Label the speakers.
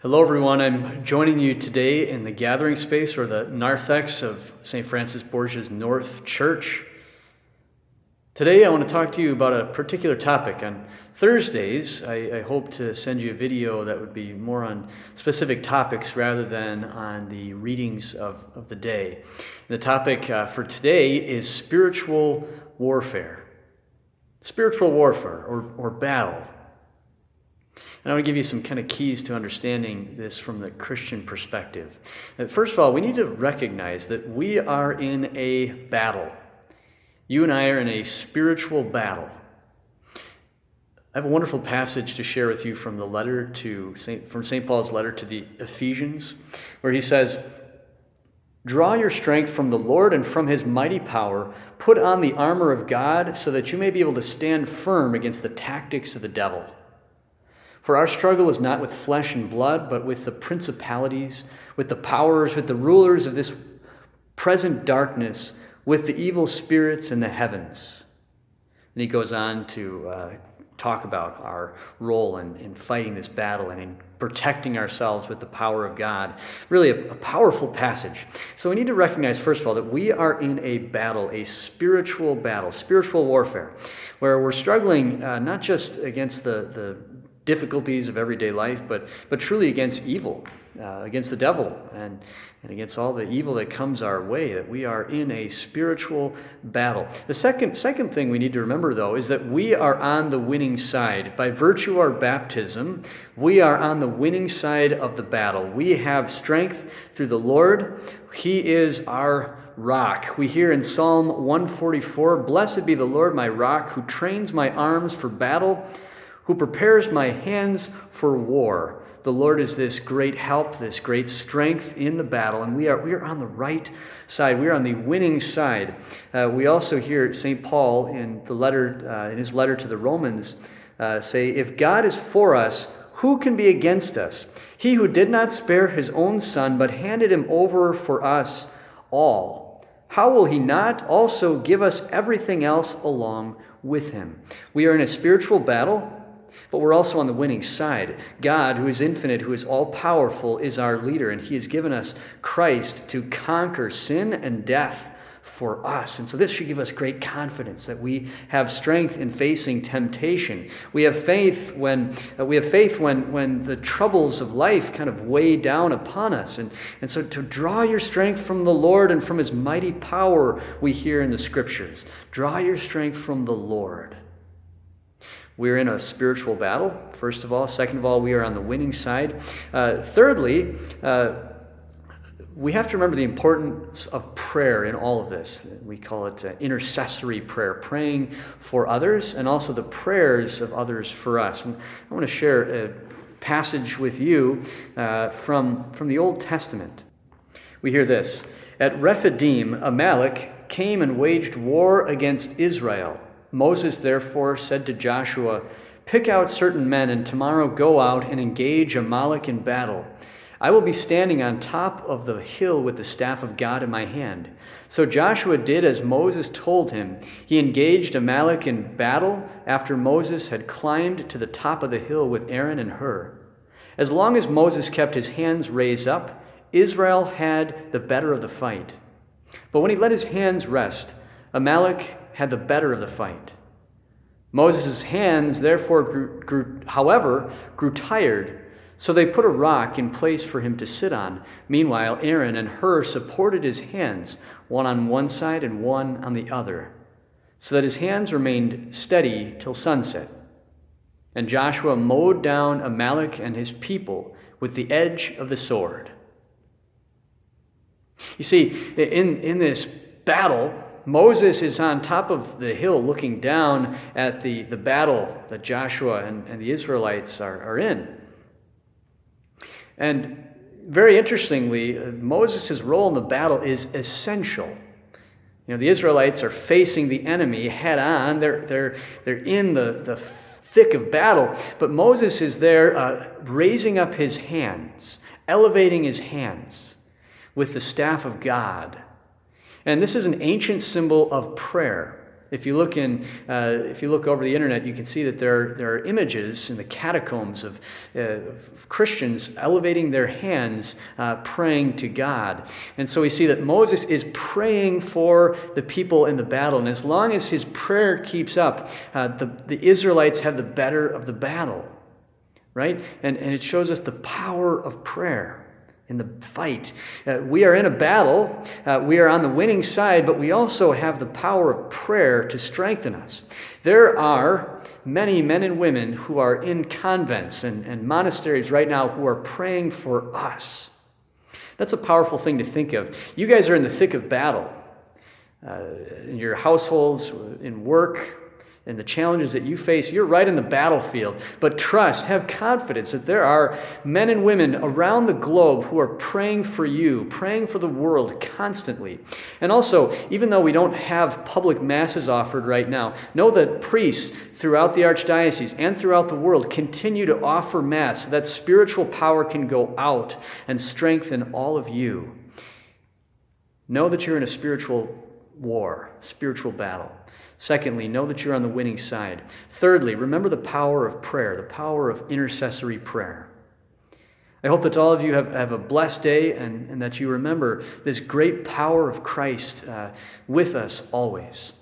Speaker 1: Hello, everyone. I'm joining you today in the gathering space or the narthex of St. Francis Borgia's North Church. Today, I want to talk to you about a particular topic. On Thursdays, I hope to send you a video that would be more on specific topics rather than on the readings of the day. And the topic for today is spiritual warfare. Spiritual warfare or battle. And I want to give you some kind of keys to understanding this from the Christian perspective. First of all, we need to recognize that we are in a battle. You and I are in a spiritual battle. I have a wonderful passage to share with you from from St. Paul's letter to the Ephesians, where he says, "Draw your strength from the Lord and from his mighty power. Put on the armor of God so that you may be able to stand firm against the tactics of the devil. For our struggle is not with flesh and blood, but with the principalities, with the powers, with the rulers of this present darkness, with the evil spirits in the heavens." And he goes on to talk about our role in fighting this battle and in protecting ourselves with the power of God. Really a powerful passage. So we need to recognize, first of all, that we are in a battle, a spiritual battle, spiritual warfare, where we're struggling not just against the difficulties of everyday life, but truly against evil, against the devil, and against all the evil that comes our way, that we are in a spiritual battle. The second thing we need to remember, though, is that we are on the winning side. By virtue of our baptism, we are on the winning side of the battle. We have strength through the Lord. He is our rock. We hear in Psalm 144, "Blessed be the Lord my rock, who trains my arms for battle, who prepares my hands for war." The Lord is this great help, this great strength in the battle, and we are on the right side. We are on the winning side. We also hear St. Paul in his letter to the Romans say, "If God is for us, who can be against us? He who did not spare his own son, but handed him over for us all, how will he not also give us everything else along with him?" We are in a spiritual battle, but we're also on the winning side. God, who is infinite, who is all-powerful, is our leader, and he has given us Christ to conquer sin and death for us. And so this should give us great confidence that we have strength in facing temptation. We have faith when the troubles of life kind of weigh down upon us. And so to draw your strength from the Lord and from his mighty power, we hear in the scriptures. Draw your strength from the Lord. We're in a spiritual battle, first of all. Second of all, we are on the winning side. Thirdly, we have to remember the importance of prayer in all of this. We call it intercessory prayer, praying for others, and also the prayers of others for us. And I want to share a passage with you from the Old Testament. We hear this: "At Rephidim, Amalek came and waged war against Israel. Moses therefore said to Joshua, 'Pick out certain men and tomorrow go out and engage Amalek in battle. I will be standing on top of the hill with the staff of God in my hand.' So Joshua did as Moses told him. He engaged Amalek in battle after Moses had climbed to the top of the hill with Aaron and Hur. As long as Moses kept his hands raised up, Israel had the better of the fight. But when he let his hands rest, Amalek had the better of the fight. Moses' hands therefore grew tired, so they put a rock in place for him to sit on. Meanwhile, Aaron and Hur supported his hands, one on one side and one on the other, so that his hands remained steady till sunset. And Joshua mowed down Amalek and his people with the edge of the sword." You see, in this battle, Moses is on top of the hill looking down at the battle that Joshua and the Israelites are in. And very interestingly, Moses' role in the battle is essential. You know, the Israelites are facing the enemy head on. They're in the thick of battle, but Moses is there raising up his hands, elevating his hands with the staff of God. And this is an ancient symbol of prayer. If you look over the internet, you can see that there are images in the catacombs of Christians elevating their hands, praying to God. And so we see that Moses is praying for the people in the battle. And as long as his prayer keeps up, the Israelites have the better of the battle, right? And it shows us the power of prayer in the fight. We are in a battle. We are on the winning side, but we also have the power of prayer to strengthen us. There are many men and women who are in convents and monasteries right now who are praying for us. That's a powerful thing to think of. You guys are in the thick of battle. In your households, in work, and the challenges that you face, you're right in the battlefield. But trust, have confidence that there are men and women around the globe who are praying for you, praying for the world constantly. And also, even though we don't have public masses offered right now, know that priests throughout the Archdiocese and throughout the world continue to offer Mass so that spiritual power can go out and strengthen all of you. Know that you're in a spiritual war, spiritual battle. Secondly, know that you're on the winning side. Thirdly, remember the power of prayer, the power of intercessory prayer. I hope that all of you have a blessed day and that you remember this great power of Christ with us always.